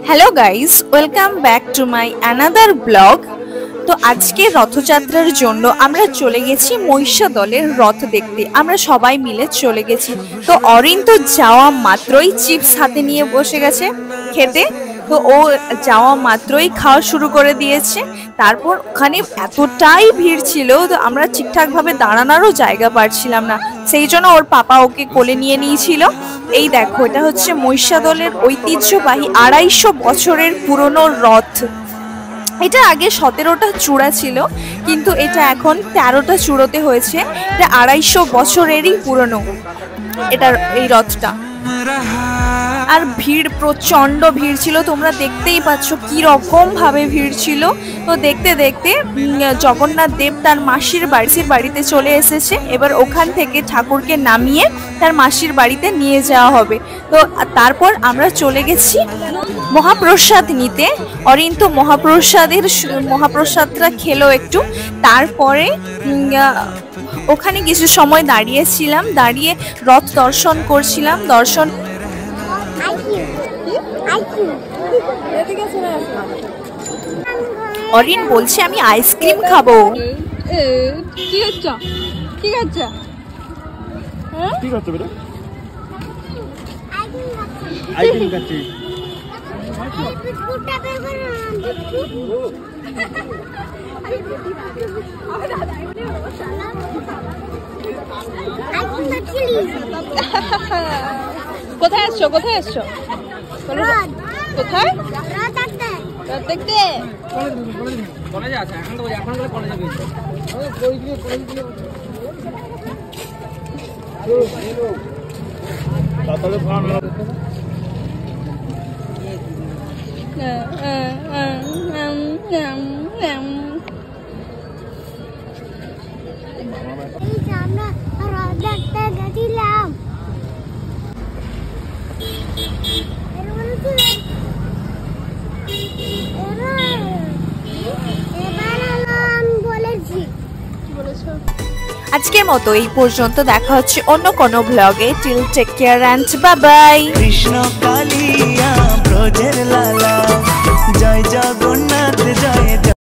Hello guys, welcome back to my another blog. তো আজকে রথযাত্রার জন্য আমরা চলে গেছি মহিষাদলের রথ দেখতে। আমরা সবাই মিলে চলে গেছি। তো অরিন তো যাওয়া মাত্রই চিপস হাতে নিয়ে বসে গেছে খেতে। তো ও যাওয়া মাত্রই খাওয়া শুরু করে দিয়েছে। তারপর ওখানে এতটাই ভিড় ছিল, তো আমরা ঠিকঠাকভাবে দাঁড়ানোরও জায়গা পাচ্ছিলাম না। সেই জন্য ওর পাপা ওকে কোলে নিয়ে নিয়েছিল। এই দেখো, এটা হচ্ছে মহিষাদলের ঐতিহ্যবাহী 250 বছরের পুরনো রথ। এটা আগে 17টা চূড়া ছিল, কিন্তু এটা এখন 13টা চূড়োতে হয়েছে। এটা 250 বছরেরই পুরনো এটার এই রথটা। আর ভিড়, প্রচন্ড ভিড় ছিল, তোমরা দেখতেই পাচ্ছ কি রকম ভাবে ভিড় ছিল। তো দেখতে দেখতে জগন্নাথ দেব তার মাসির বাড়িতে চলে এসেছে। এবার ওখান থেকে ঠাকুরকে নামিয়ে তার মাসির বাড়িতে নিয়ে যাওয়া হবে। তো তারপর আমরা চলে গেছি মহাপ্রসাদ নিতে। অরিন তো মহাপ্রসাদটা খেলো একটু। তারপরে ওখানে কিছু সময় দাঁড়িয়েছিলাম, দাঁড়িয়ে রথ দর্শন করছিলাম। অরিন বলছে আমি আইসক্রিম খাবো। কি হচ্ছে? কি হচ্ছে? কি করছো বেটা? আইসক্রিম খাচ্ছি। কোথায় আসছো? কোথায় আসছো? কোথায়? দেখতে কলেজে আছে। এখন তো এখন কলেজে গেছে। তাহলে ফোন আজকের মতো এই পর্যন্ত। দেখা হচ্ছে অন্য কোনো ব্লগে। Till take care and bye bye. Krishna কালিয়া ব্রজের লালা, জয় জগন্নাথ।